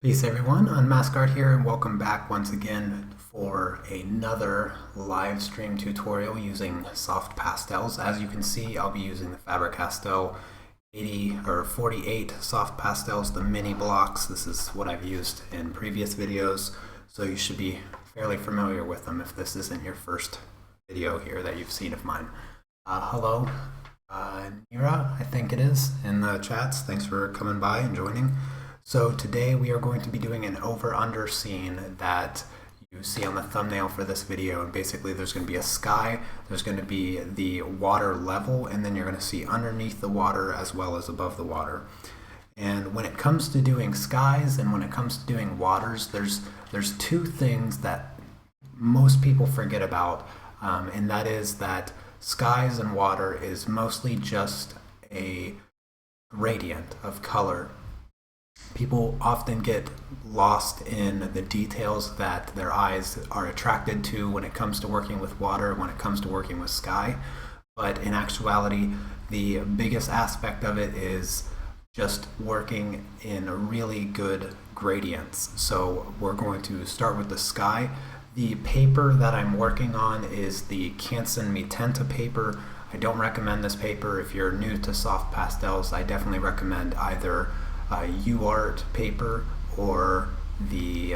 Peace everyone, Unmask Art here and welcome back once again for another live stream tutorial using soft pastels. As you can see, I'll be using the Faber Castell 80 or 48 soft pastels, the mini blocks. This is what I've used in previous videos, so you should be fairly familiar with them if this isn't your first video here that you've seen of mine. Hello, Nira, I think it is, in the chats. Thanks for coming by and joining. So today we are going to be doing an over-under scene that you see on the thumbnail for this video, and basically there's going to be a sky, there's going to be the water level, and then you're going to see underneath the water as well as above the water. And when it comes to doing skies and when it comes to doing waters, there's two things that most people forget about, and that is that skies and water is mostly just a gradient of color. People often get lost in the details that their eyes are attracted to when it comes to working with water, when it comes to working with sky. But in actuality, the biggest aspect of it is just working in really good gradients. So we're going to start with the sky. The paper that I'm working on is the Canson Mi-tientes paper. I don't recommend this paper. If you're new to soft pastels, I definitely recommend either UArt paper or the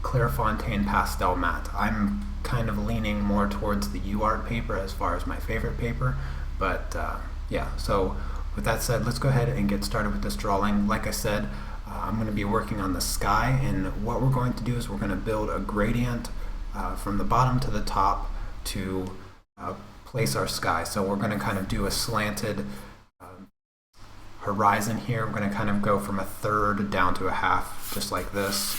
Clairefontaine pastel mat. I'm kind of leaning more towards the UArt paper as far as my favorite paper, but yeah, so with that said, let's go ahead and get started with this drawing. Like I said, I'm going to be working on the sky, and what we're going to do is we're going to build a gradient from the bottom to the top to place our sky. So we're going to kind of do a slanted horizon here. We're going to kind of go from a third down to a half, just like this.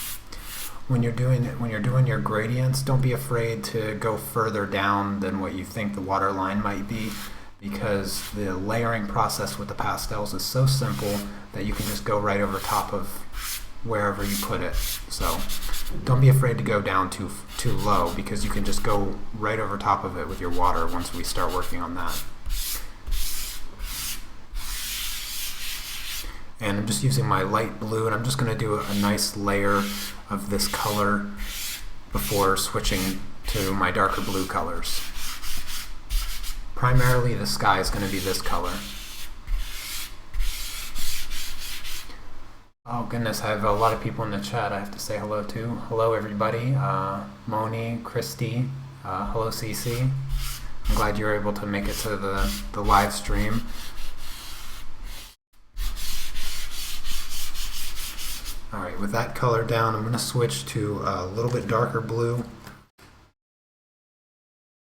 When you're doing your gradients, don't be afraid to go further down than what you think the water line might be, because the layering process with the pastels is so simple that you can just go right over top of wherever you put it. So don't be afraid to go down too low, because you can just go right over top of it with your water once we start working on that. And I'm just using my light blue, and I'm just going to do a nice layer of this color before switching to my darker blue colors. Primarily the sky is going to be this color. Oh goodness, I have a lot of people in the chat I have to say hello to. Hello everybody, Moni, Christy, hello Cece. I'm glad you were able to make it to the live stream. Alright, with that color down, I'm going to switch to a little bit darker blue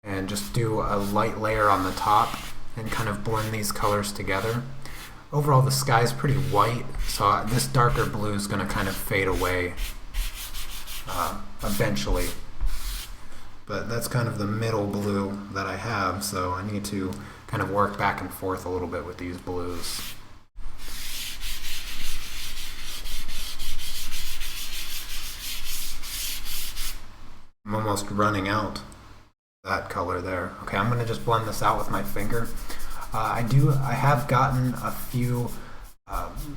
and just do a light layer on the top and kind of blend these colors together. Overall, the sky is pretty white, so this darker blue is going to kind of fade away eventually. But that's kind of the middle blue that I have, so I need to kind of work back and forth a little bit with these blues. I'm almost running out that color there. Okay, I'm going to just blend this out with my finger. I have gotten a few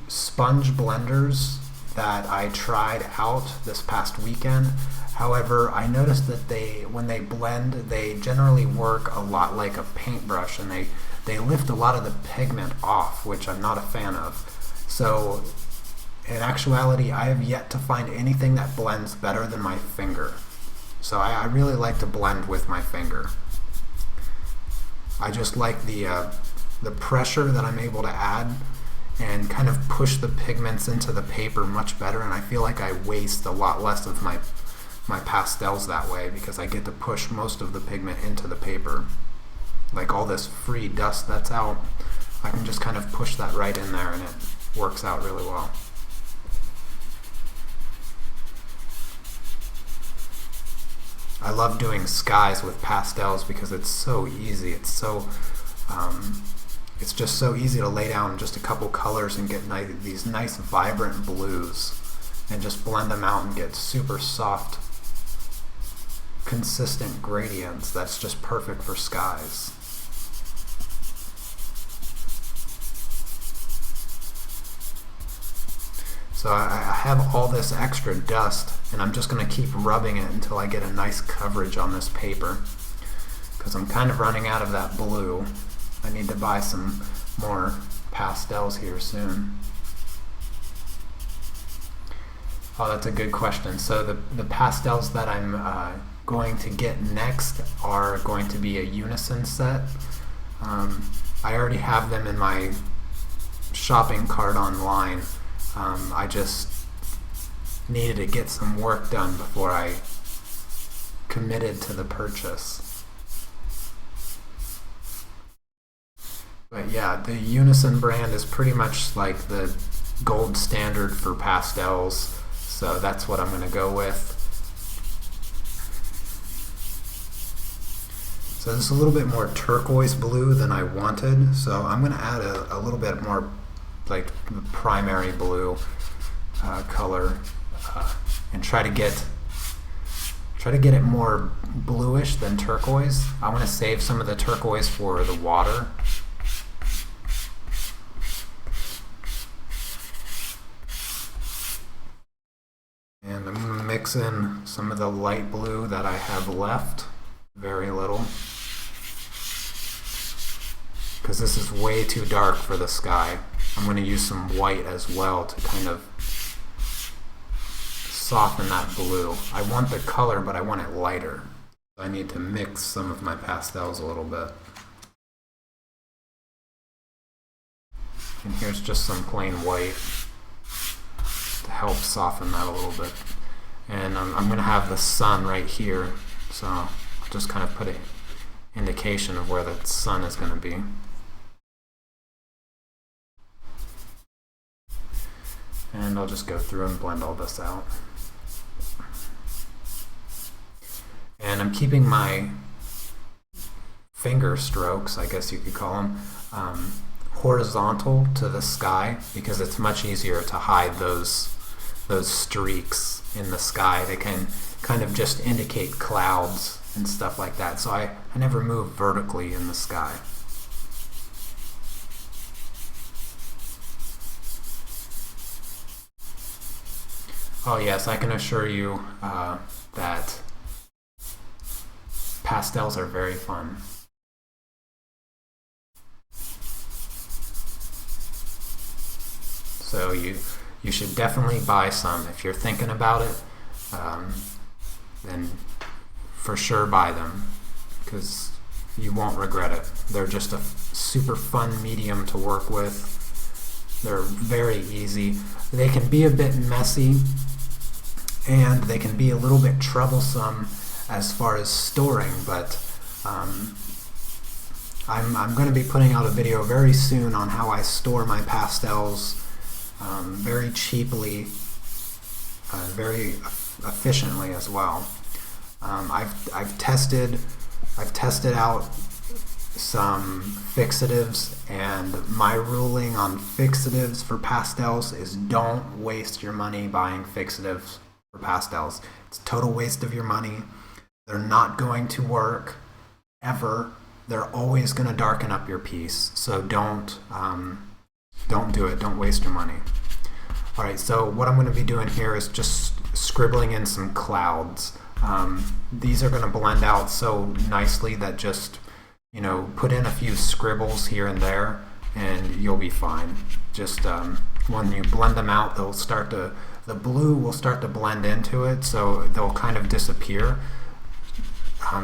sponge blenders that I tried out this past weekend. However, I noticed that when they blend, they generally work a lot like a paintbrush, and they lift a lot of the pigment off, which I'm not a fan of. So in actuality, I have yet to find anything that blends better than my finger. So I really like to blend with my finger. I just like the pressure that I'm able to add and kind of push the pigments into the paper much better, and I feel like I waste a lot less of my pastels that way, because I get to push most of the pigment into the paper. Like all this free dust that's out, I can just kind of push that right in there and it works out really well. I love doing skies with pastels because it's so easy. It's just so easy to lay down just a couple colors and get these nice vibrant blues and just blend them out and get super soft, consistent gradients that's just perfect for skies. So I have all this extra dust, and I'm just going to keep rubbing it until I get a nice coverage on this paper, because I'm kind of running out of that blue. I need to buy some more pastels here soon. Oh, that's a good question. So the pastels that I'm going to get next are going to be a unison set. I already have them in my shopping cart online. I just needed to get some work done before I committed to the purchase. But yeah, the Unison brand is pretty much like the gold standard for pastels, so that's what I'm going to go with. So this is a little bit more turquoise blue than I wanted, so I'm going to add a little bit more like the primary blue color and try to get it more bluish than turquoise. I want to save some of the turquoise for the water. And I'm going to mix in some of the light blue that I have left, very little, because this is way too dark for the sky. I'm going to use some white as well to kind of soften that blue. I want the color, but I want it lighter. So I need to mix some of my pastels a little bit. And here's just some plain white to help soften that a little bit. And I'm going to have the sun right here, so I'll just kind of put an indication of where the sun is going to be. And I'll just go through and blend all this out. And I'm keeping my finger strokes, I guess you could call them, horizontal to the sky, because it's much easier to hide those streaks in the sky. They can kind of just indicate clouds and stuff like that. So I never move vertically in the sky. Oh yes, I can assure you that pastels are very fun. So you should definitely buy some. If you're thinking about it, then for sure buy them, because you won't regret it. They're just a super fun medium to work with. They're very easy. They can be a bit messy, and they can be a little bit troublesome as far as storing, but I'm going to be putting out a video very soon on how I store my pastels very cheaply, very efficiently as well. I've tested out some fixatives, and my ruling on fixatives for pastels is don't waste your money buying fixatives for pastels. It's a total waste of your money. They're not going to work ever. They're always going to darken up your piece. So don't do it. Don't waste your money. All right, so what I'm going to be doing here is just scribbling in some clouds. These are going to blend out so nicely that just, put in a few scribbles here and there, and you'll be fine. Just when you blend them out, the blue will start to blend into it, so they'll kind of disappear.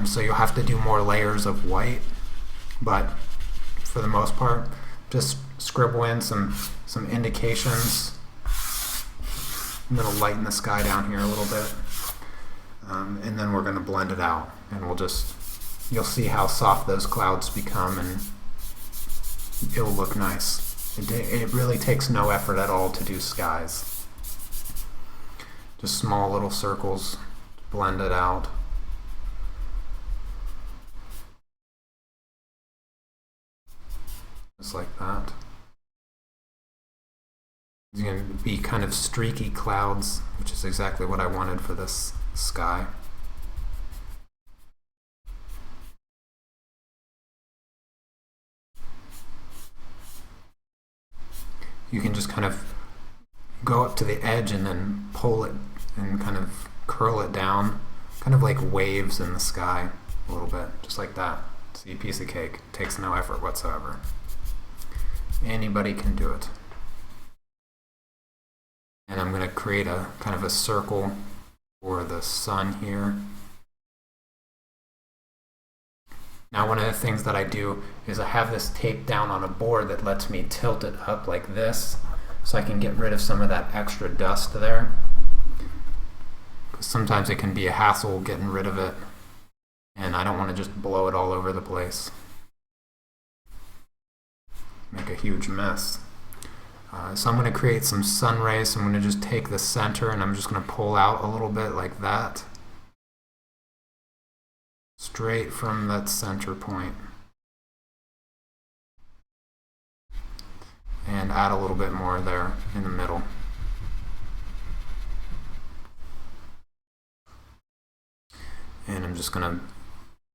So you'll have to do more layers of white, but for the most part, just scribble in some indications. I'm going to lighten the sky down here a little bit, and then we're going to blend it out, and you'll see how soft those clouds become, and it'll look nice. It really takes no effort at all to do skies. Just small little circles, blend it out. Just like that. It's going to be kind of streaky clouds, which is exactly what I wanted for this sky. You can just kind of go up to the edge and then pull it and kind of curl it down, kind of like waves in the sky a little bit, just like that. See, piece of cake. It takes no effort whatsoever. Anybody can do it. And I'm going to create a kind of a circle for the sun here. Now, one of the things that I do is I have this taped down on a board that lets me tilt it up like this, so I can get rid of some of that extra dust there. Sometimes it can be a hassle getting rid of it, and I don't want to just blow it all over the place. Make a huge mess. So I'm going to create some sun rays. So I'm going to just take the center and I'm just going to pull out a little bit like that. Straight from that center point. And add a little bit more there in the middle. And I'm just going to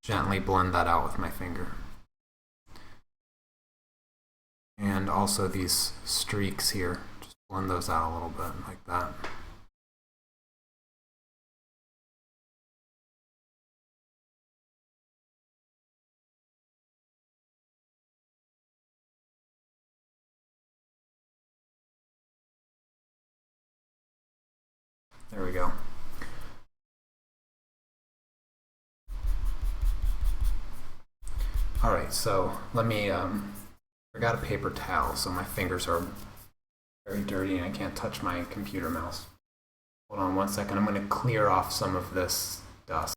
gently blend that out with my finger. And also these streaks here, just blend those out a little bit like that. There we go. All right, so let me, forgot a paper towel, so my fingers are very dirty and I can't touch my computer mouse. Hold on one second, I'm going to clear off some of this dust.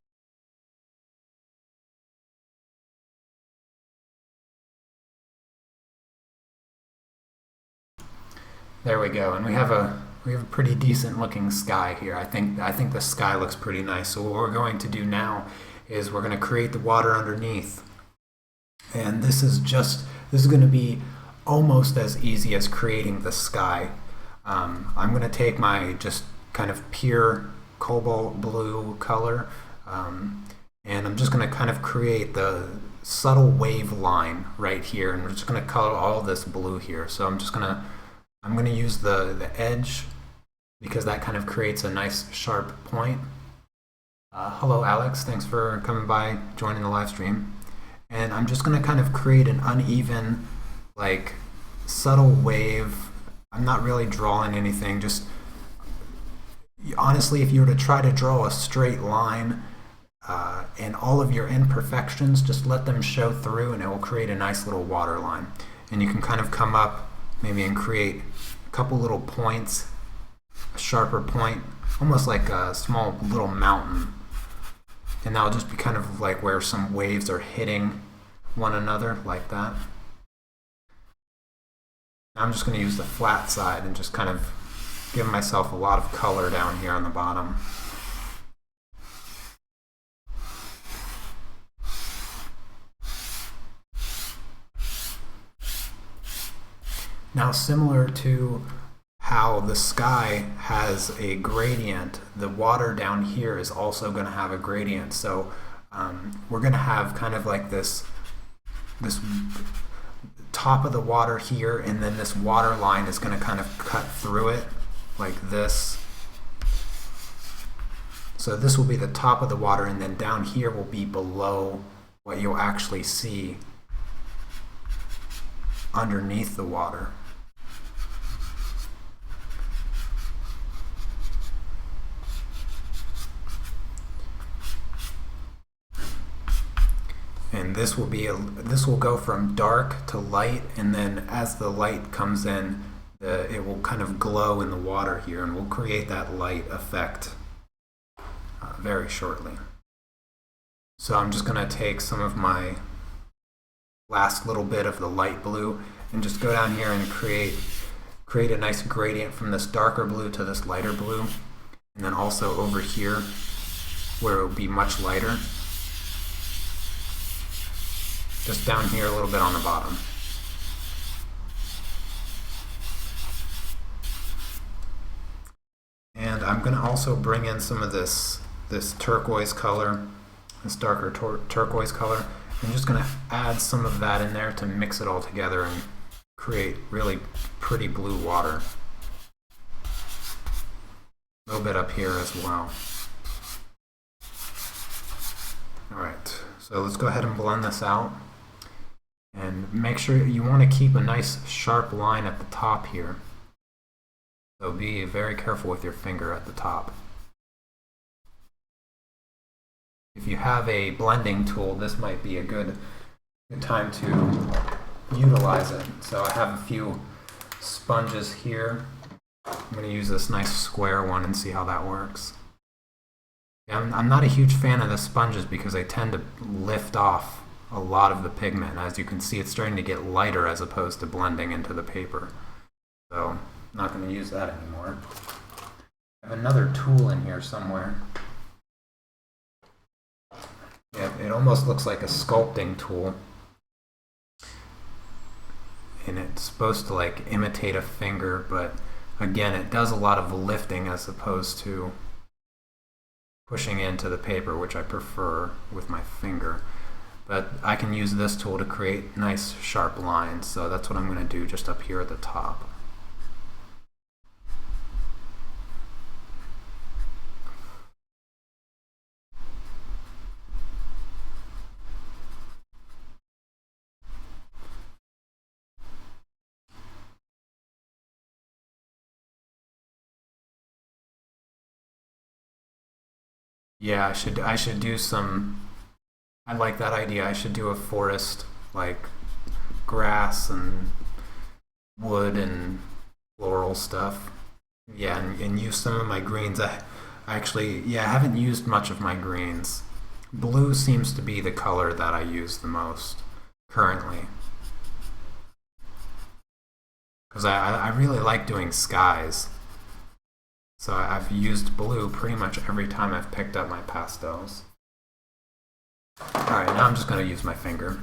There we go, and we have a pretty decent looking sky here. I think the sky looks pretty nice. So what we're going to do now is we're going to create the water underneath. And this is going to be almost as easy as creating the sky. I'm going to take my just kind of pure cobalt blue color, and I'm just going to kind of create the subtle wave line right here, and we're just going to color all this blue here. So I'm going to use the edge, because that kind of creates a nice sharp point. Hello Alex, thanks for coming by, joining the live stream. And I'm just going to kind of create an uneven, like, subtle wave. I'm not really drawing anything, just honestly, if you were to try to draw a straight line and all of your imperfections, just let them show through and it will create a nice little water line. And you can kind of come up maybe and create a couple little points, a sharper point, almost like a small little mountain. And that'll just be kind of like where some waves are hitting one another, like that. I'm just going to use the flat side and just kind of give myself a lot of color down here on the bottom. Now, similar to how the sky has a gradient, the water down here is also going to have a gradient. So we're going to have kind of like this top of the water here, and then this water line is going to kind of cut through it like this. So this will be the top of the water, and then down here will be below what you'll actually see underneath the water. And this will go from dark to light, and then as the light comes in, it will kind of glow in the water here, and we'll create that light effect very shortly. So I'm just going to take some of my last little bit of the light blue and just go down here and create a nice gradient from this darker blue to this lighter blue, and then also over here where it will be much lighter. Just down here a little bit on the bottom. And I'm going to also bring in some of this turquoise color, this darker turquoise color. I'm just going to add some of that in there to mix it all together and create really pretty blue water. A little bit up here as well. Alright, so let's go ahead and blend this out. And make sure you want to keep a nice sharp line at the top here. So be very careful with your finger at the top. If you have a blending tool, this might be a good time to utilize it. So I have a few sponges here. I'm going to use this nice square one and see how that works. I'm not a huge fan of the sponges because they tend to lift off a lot of the pigment. As you can see, it's starting to get lighter as opposed to blending into the paper. So I'm not going to use that anymore. I have another tool in here somewhere. Yeah, it almost looks like a sculpting tool. And it's supposed to like imitate a finger, but again, it does a lot of lifting as opposed to pushing into the paper, which I prefer with my finger. But I can use this tool to create nice sharp lines, so that's what I'm going to do just up here at the top. Yeah, I should do some. I like that idea. I should do a forest, like grass and wood and floral stuff. Yeah, and use some of my greens. I actually, yeah, I haven't used much of my greens. Blue seems to be the color that I use the most currently. Because I really like doing skies. So I've used blue pretty much every time I've picked up my pastels. Alright, now I'm just going to use my finger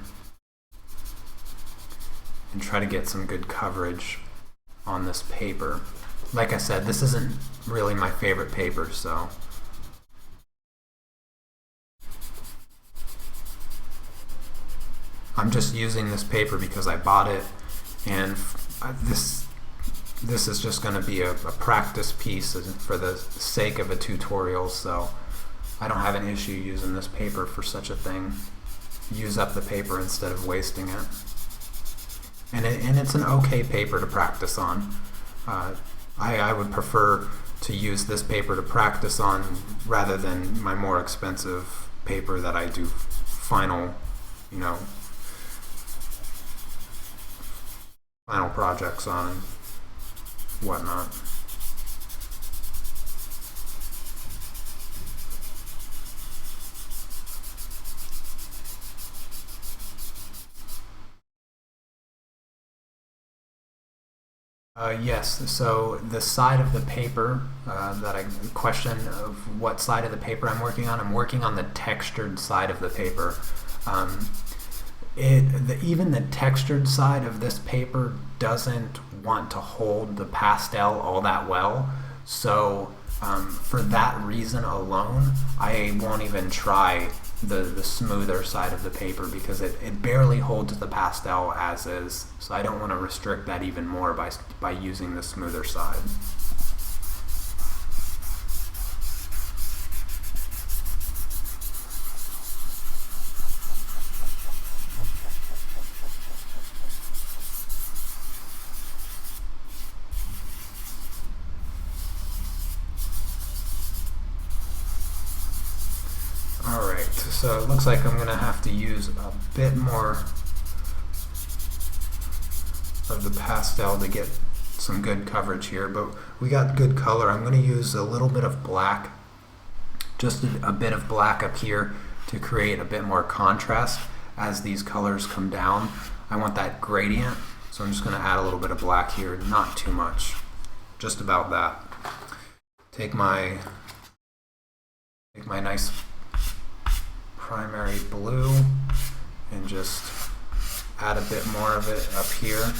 and try to get some good coverage on this paper. Like I said, this isn't really my favorite paper, so I'm just using this paper because I bought it, and this is just going to be a practice piece for the sake of a tutorial, so I don't have an issue using this paper for such a thing. Use up the paper instead of wasting it. And it's an okay paper to practice on. I would prefer to use this paper to practice on rather than my more expensive paper that I do final projects on and whatnot. Yes, so the side of the paper question of what side of the paper I'm working on the textured side of the paper. Even the textured side of this paper doesn't want to hold the pastel all that well, so for that reason alone, I won't even try the smoother side of the paper because it barely holds the pastel as is, so I don't want to restrict that even more by using the smoother side. So it looks like I'm going to have to use a bit more of the pastel to get some good coverage here, but we got good color. I'm going to use a little bit of black, just a bit of black up here to create a bit more contrast as these colors come down. I want that gradient, so I'm just going to add a little bit of black here, not too much, just about that. Take my nice primary blue and just add a bit more of it up here.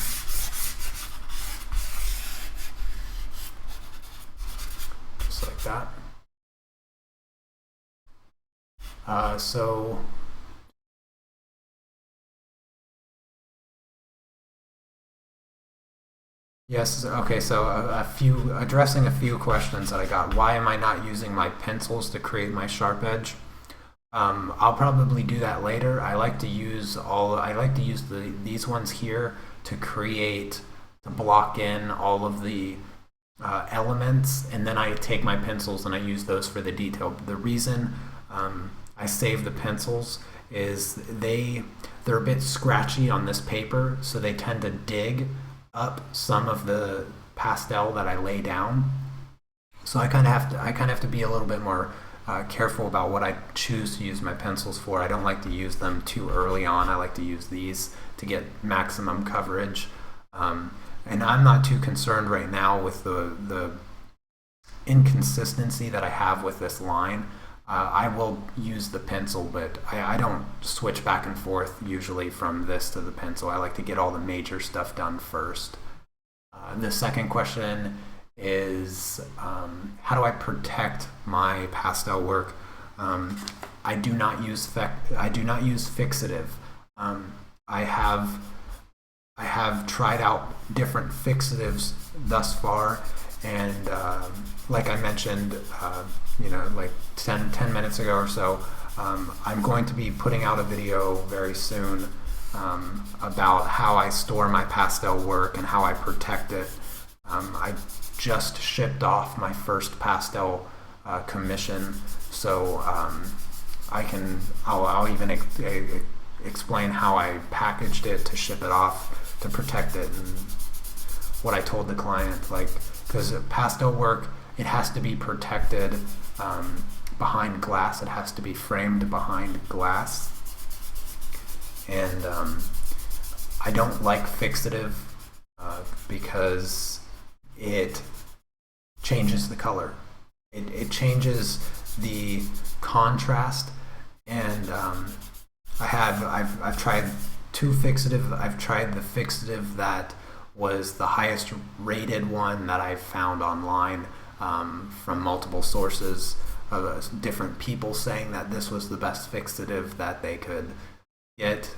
Just like that. Yes, okay, so addressing a few questions that I got. Why am I not using my pencils to create my sharp edge? I'll probably do that later. I like to use these ones here to block in all of the elements, and then I take my pencils and I use those for the detail. The reason I save the pencils is they're a bit scratchy on this paper, so they tend to dig up some of the pastel that I lay down. So I kind of have to be a little bit more careful about what I choose to use my pencils for. I don't like to use them too early on. I like to use these to get maximum coverage. And I'm not too concerned right now with the inconsistency that I have with this line. I will use the pencil, but I don't switch back and forth usually from this to the pencil. I like to get all the major stuff done first. The second question is how do I protect my pastel work? I do not use fixative. I have tried out different fixatives thus far, and like I mentioned, like 10 minutes ago or so, I'm going to be putting out a video very soon about how I store my pastel work and how I protect it. I just shipped off my first pastel commission, so I'll even explain how I packaged it to ship it off to protect it, and what I told the client, because pastel work, it has to be protected behind glass. It has to be framed behind glass, and I don't like fixative because it changes the color. It changes the contrast, and I've tried two fixative. I've tried the fixative that was the highest rated one that I've found online from multiple sources of different people saying that this was the best fixative that they could get,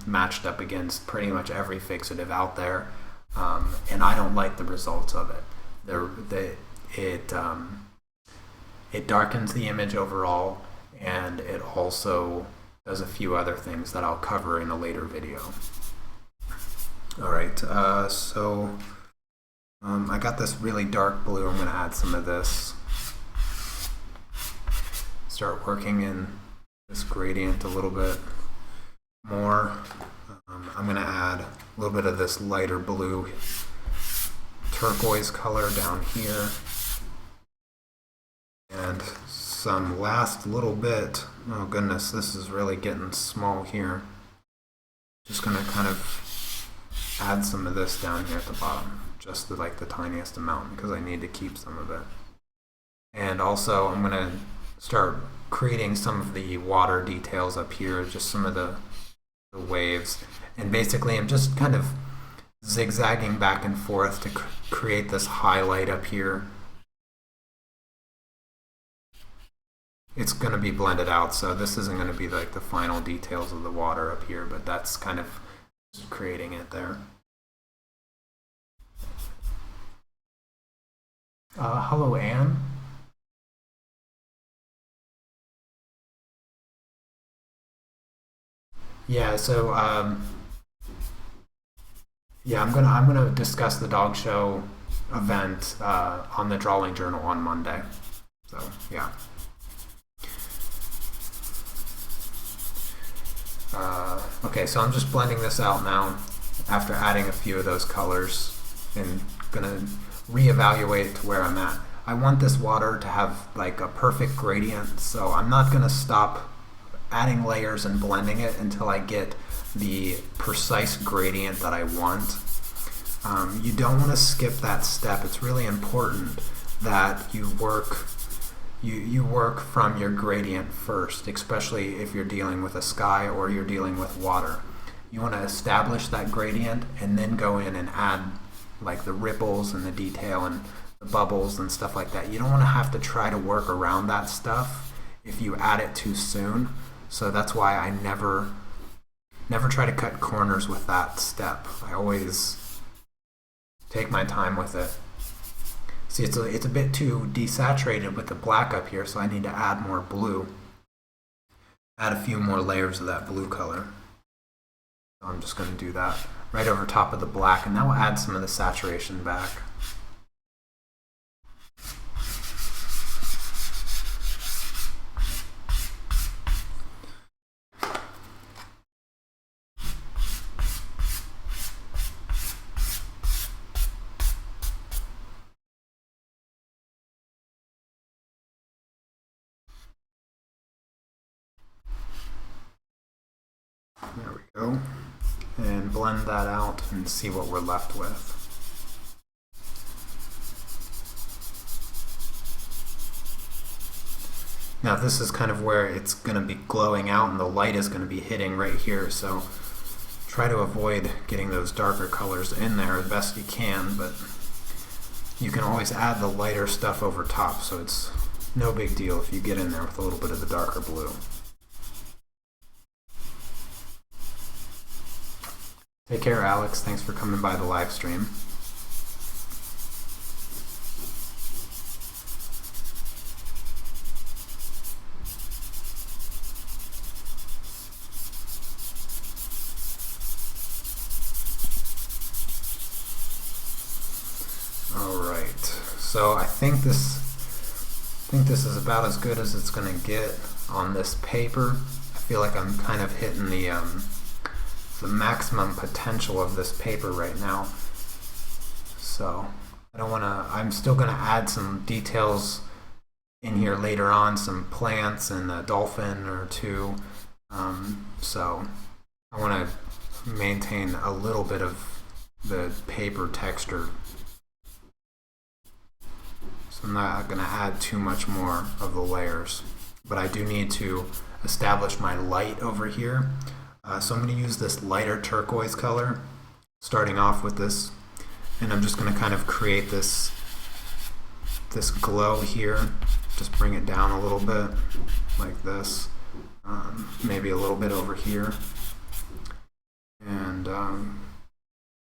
matched up against pretty much every fixative out there, and I don't like the results of it. It darkens the image overall, and it also does a few other things that I'll cover in a later video. Alright, so I got this really dark blue. I'm going to add some of this. Start working in this gradient a little bit more. I'm going to add a little bit of this lighter blue turquoise color down here, and some last little bit. Oh goodness, this is really getting small here. Just going to kind of add some of this down here at the bottom, just the tiniest amount, because I need to keep some of it. And also I'm going to start creating some of the water details up here, just some of the waves. And basically I'm just kind of zigzagging back and forth to create this highlight up here. It's going to be blended out, so this isn't going to be like the final details of the water up here, but that's kind of just creating it there. Hello, Anne. Yeah, so yeah, I'm gonna discuss the dog show event on the Drawing Journal on Monday. So yeah. Okay, so I'm just blending this out now after adding a few of those colors, and gonna reevaluate where I'm at. I want this water to have like a perfect gradient, so I'm not gonna stop adding layers and blending it until I get the precise gradient that I want. You don't want to skip that step. It's really important that you work from your gradient first, especially if you're dealing with a sky or you're dealing with water. You want to establish that gradient and then go in and add like the ripples and the detail and the bubbles and stuff like that. You don't want to have to try to work around that stuff if you add it too soon. So that's why I never try to cut corners with that step. I always take my time with it. See, it's a bit too desaturated with the black up here, so I need to add more blue. Add a few more layers of that blue color. So I'm just going to do that right over top of the black, and that will add some of the saturation back. There we go. And blend that out and see what we're left with. Now this is kind of where it's going to be glowing out and the light is going to be hitting right here, so try to avoid getting those darker colors in there as best you can, but you can always add the lighter stuff over top, so it's no big deal if you get in there with a little bit of the darker blue. Take care, Alex. Thanks for coming by the live stream. All right. So I think this is about as good as it's going to get on this paper. I feel like I'm kind of hitting the maximum potential of this paper right now. So I don't want to, I'm still going to add some details in here later on, some plants and a dolphin or two. So I want to maintain a little bit of the paper texture. So I'm not going to add too much more of the layers, but I do need to establish my light over here. So I'm going to use this lighter turquoise color, starting off with this, and I'm just going to kind of create this glow here. Just bring it down a little bit, like this, maybe a little bit over here, and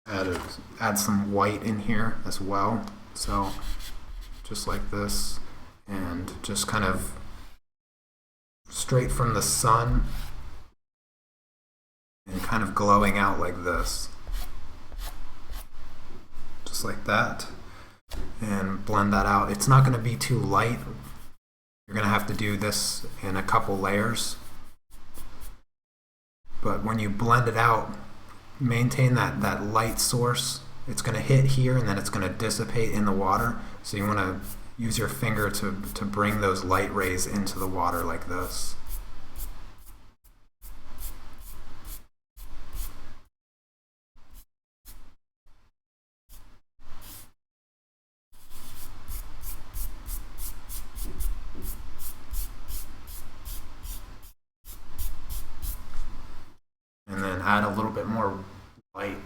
add some white in here as well. So just like this, and just kind of straight from the sun. And kind of glowing out like this, just like that, and blend that out. It's not going to be too light. You're going to have to do this in a couple layers, but when you blend it out, maintain that light source. It's going to hit here and then it's going to dissipate in the water, so you want to use your finger to bring those light rays into the water like this. And then add a little bit more light.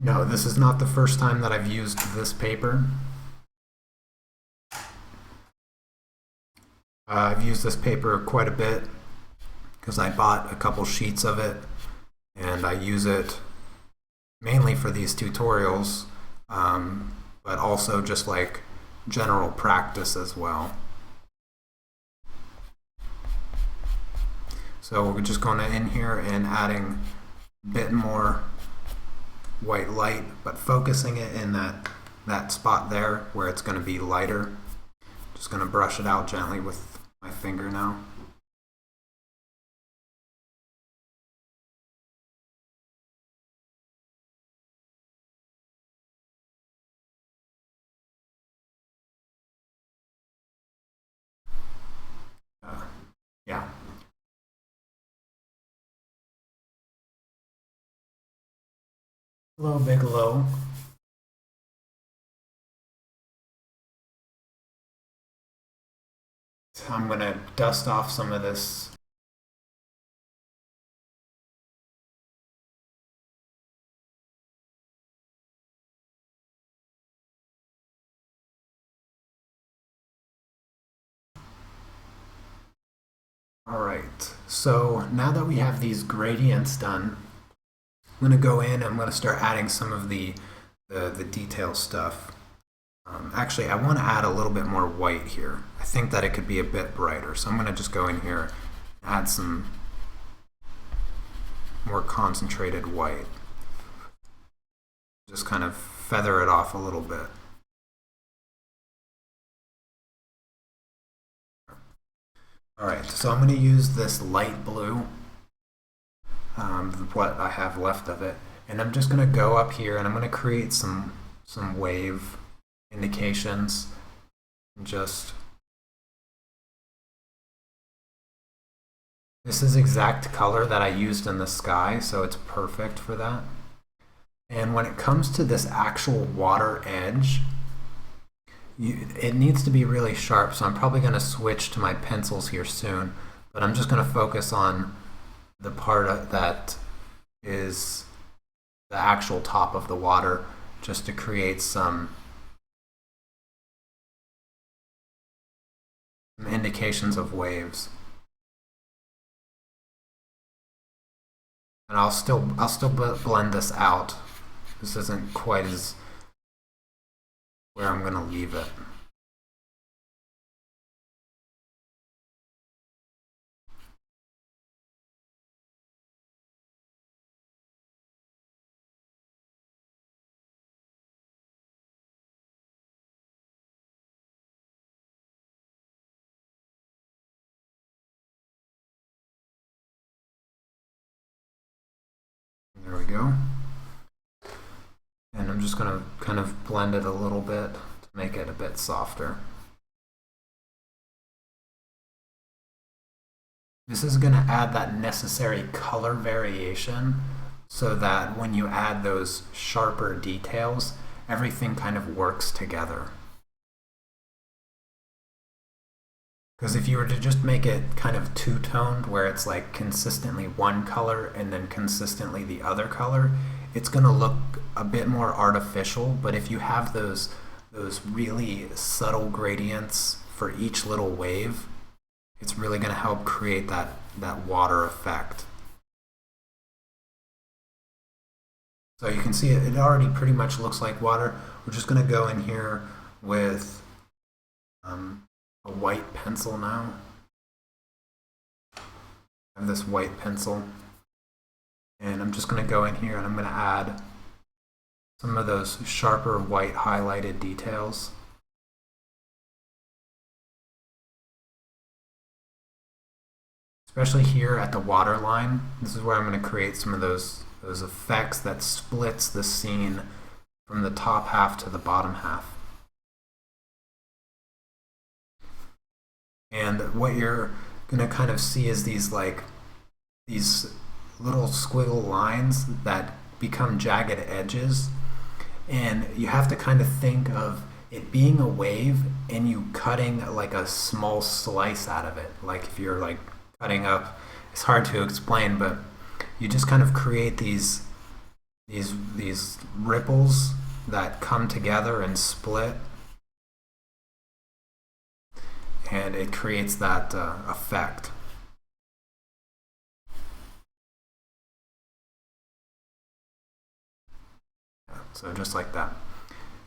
No, this is not the first time that I've used this paper. I've used this paper quite a bit because I bought a couple sheets of it, and I use it mainly for these tutorials, but also just like general practice as well. So we're just going in here and adding a bit more white light, but focusing it in that spot there where it's going to be lighter. Just going to brush it out gently with my finger now. Yeah. Hello, Bigelow. I'm going to dust off some of this. Alright, so now that we have these gradients done, I'm going to go in and I'm going to start adding some of the detail stuff. Actually, I want to add a little bit more white here. I think that it could be a bit brighter, so I'm going to just go in here and add some more concentrated white. Just kind of feather it off a little bit. Alright, so I'm going to use this light blue, what I have left of it, and I'm just going to go up here and I'm going to create some wave indications. Just this is exact color that I used in the sky, so it's perfect for that. And when it comes to this actual water edge, it needs to be really sharp, so I'm probably going to switch to my pencils here soon, but I'm just going to focus on the part that is the actual top of the water, just to create some indications of waves. And I'll still blend this out. This isn't quite as where I'm going to leave it. There we go. And I'm just going to kind of blend it a little bit to make it a bit softer. This is going to add that necessary color variation so that when you add those sharper details, everything kind of works together. Because if you were to just make it kind of two-toned, where it's like consistently one color and then consistently the other color, it's going to look a bit more artificial. But if you have those really subtle gradients for each little wave, it's really going to help create that water effect. So you can see it already pretty much looks like water. We're just going to go in here with a white pencil now. I have this white pencil, and I'm just going to go in here and I'm going to add some of those sharper white highlighted details. Especially here at the water line. This is where I'm going to create some of those effects that splits the scene from the top half to the bottom half. And what you're going to kind of see is these little squiggle lines that become jagged edges. And you have to kind of think of it being a wave and you cutting like a small slice out of it. Like if you're like cutting up, it's hard to explain, but you just kind of create these ripples that come together and split. And it creates that effect. So just like that.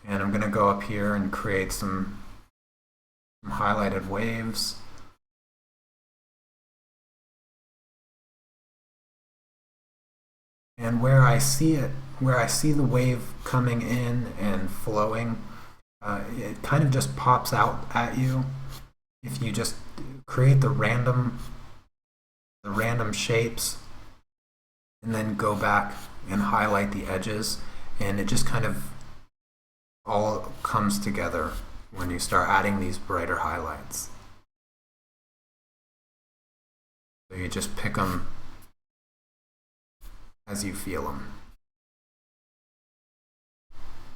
And I'm going to go up here and create some highlighted waves. And where I see the wave coming in and flowing, it kind of just pops out at you. If you just create the random shapes and then go back and highlight the edges, and it just kind of all comes together when you start adding these brighter highlights. So you just pick them as you feel them.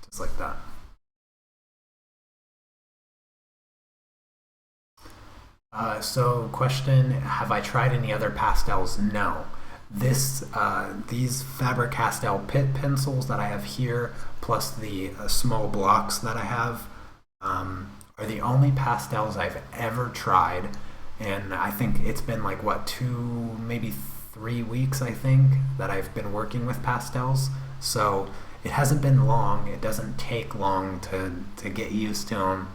Just like that. So question, have I tried any other pastels? No. These Faber Castell Pitt pencils that I have here, plus the small blocks that I have, are the only pastels I've ever tried And I think it's been like what, 3 weeks, I think, that I've been working with pastels. So it hasn't been long. It doesn't take long to get used to them.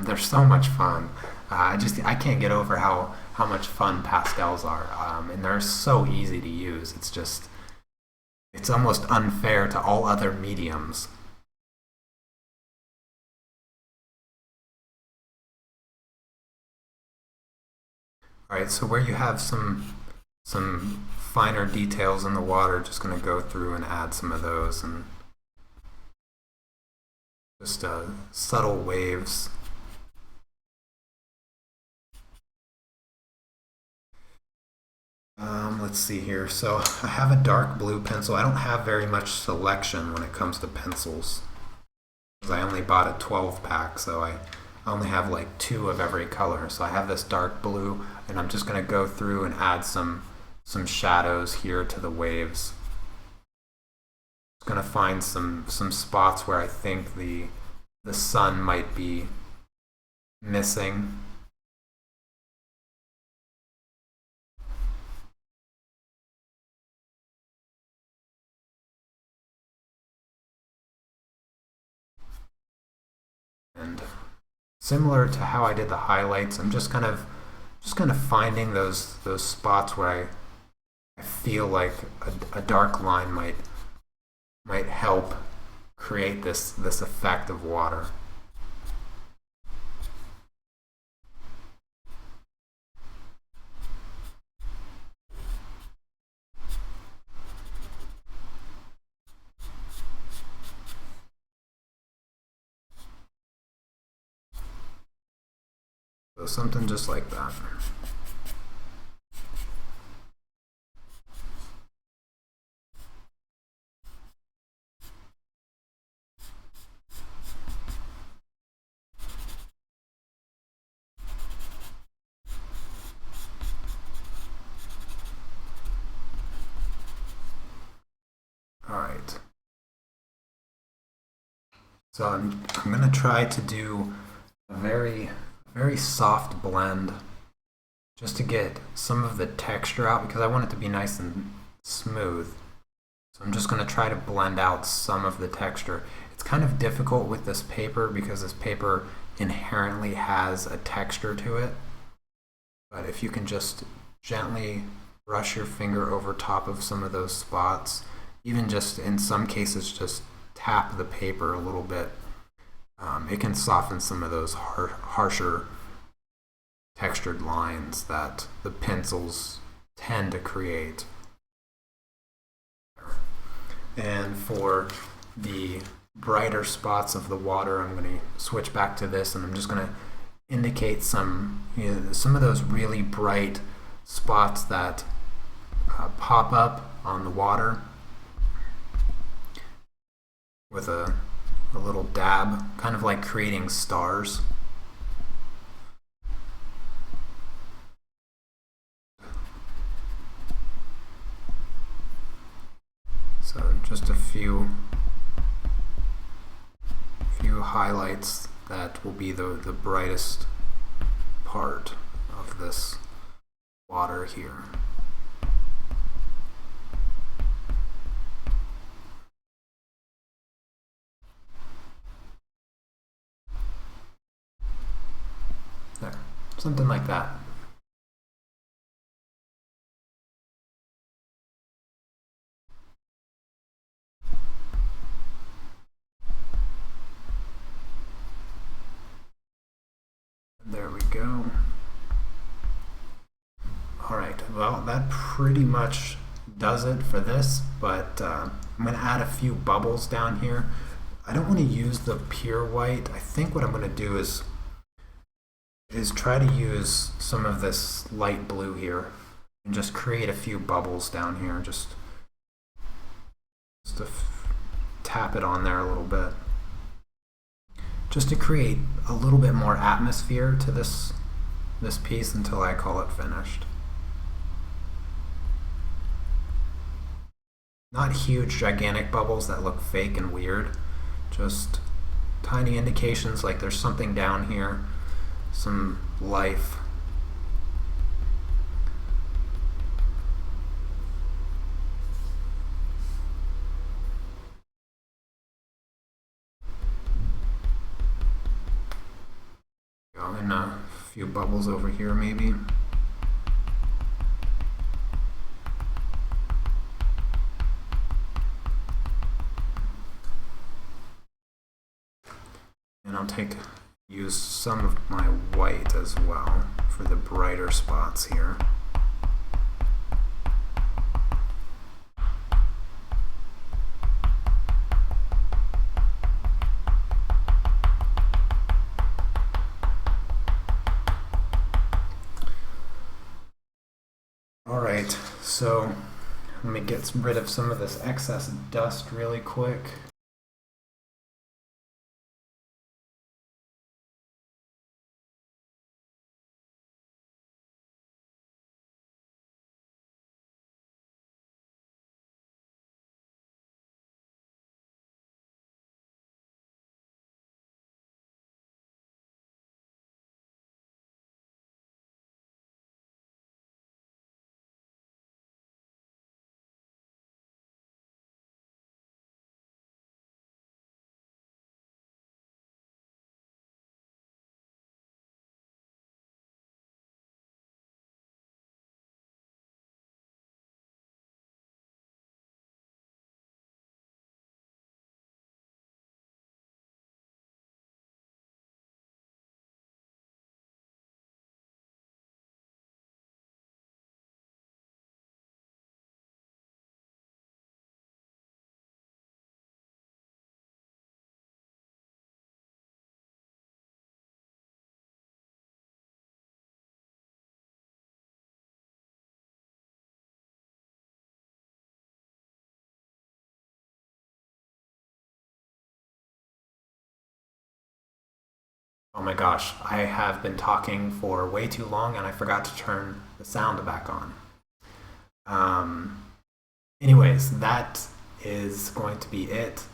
They're so much fun. I can't get over how much fun pastels are, and they're so easy to use. It's almost unfair to all other mediums. All right, so where you have some finer details in the water, just going to go through and add some of those, and just subtle waves. Let's see here. So I have a dark blue pencil. I don't have very much selection when it comes to pencils, because I only bought a 12 pack, so I only have like 2 of every color. So I have this dark blue, and I'm just going to go through and add some shadows here to the waves. I'm going to find some spots where I think the sun might be missing. And similar to how I did the highlights, I'm just kind of finding those spots where I feel like a dark line might help create this effect of water. So something just like that. All right. So I'm going to try to do a very soft blend, just to get some of the texture out, because I want it to be nice and smooth. So I'm just going to try to blend out some of the texture. It's kind of difficult with this paper because this paper inherently has a texture to it. But if you can just gently brush your finger over top of some of those spots, even just in some cases just tap the paper a little bit, it can soften some of those harsher textured lines that the pencils tend to create. And for the brighter spots of the water, I'm going to switch back to this, and I'm just going to indicate some of those really bright spots that pop up on the water with a little dab, kind of like creating stars. So just a few highlights that will be the brightest part of this water here. There, something like that. There we go. All right, well, that pretty much does it for this, but I'm going to add a few bubbles down here. I don't want to use the pure white. I think what I'm going to do is try to use some of this light blue here and just create a few bubbles down here, just to tap it on there a little bit, just to create a little bit more atmosphere to this piece until I call it finished. Not huge, gigantic bubbles that look fake and weird, just tiny indications like there's something down here, some life. in a few bubbles over here maybe. And I'll use some of my white as well for the brighter spots here. Alright, so let me get rid of some of this excess dust really quick. Oh my gosh, I have been talking for way too long and I forgot to turn the sound back on. Anyways, that is going to be it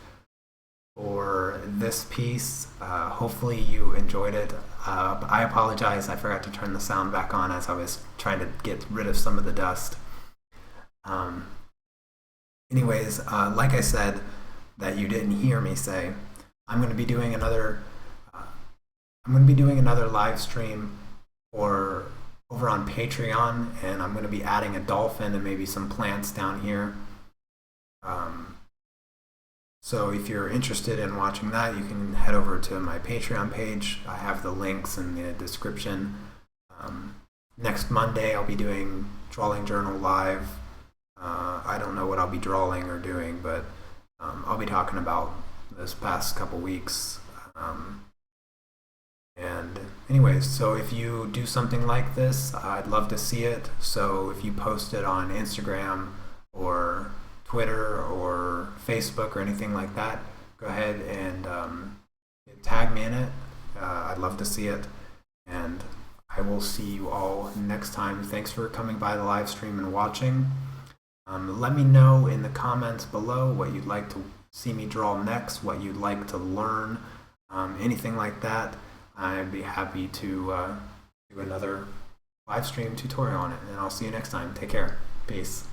for this piece. Hopefully you enjoyed it. I apologize, I forgot to turn the sound back on as I was trying to get rid of some of the dust. Anyways, like I said, that you didn't hear me say, I'm going to be doing another live stream over on Patreon, and I'm going to be adding a dolphin and maybe some plants down here. So if you're interested in watching that, you can head over to my Patreon page. I have the links in the description. Next Monday, I'll be doing Drawing Journal Live. I don't know what I'll be drawing or doing, but I'll be talking about this past couple weeks. And anyways, so if you do something like this, I'd love to see it. So if you post it on Instagram or Twitter or Facebook or anything like that, go ahead and tag me in it. I'd love to see it. And I will see you all next time. Thanks for coming by the live stream and watching. Let me know in the comments below what you'd like to see me draw next, what you'd like to learn, anything like that. I'd be happy to do another live stream tutorial on it, and I'll see you next time. Take care. Peace.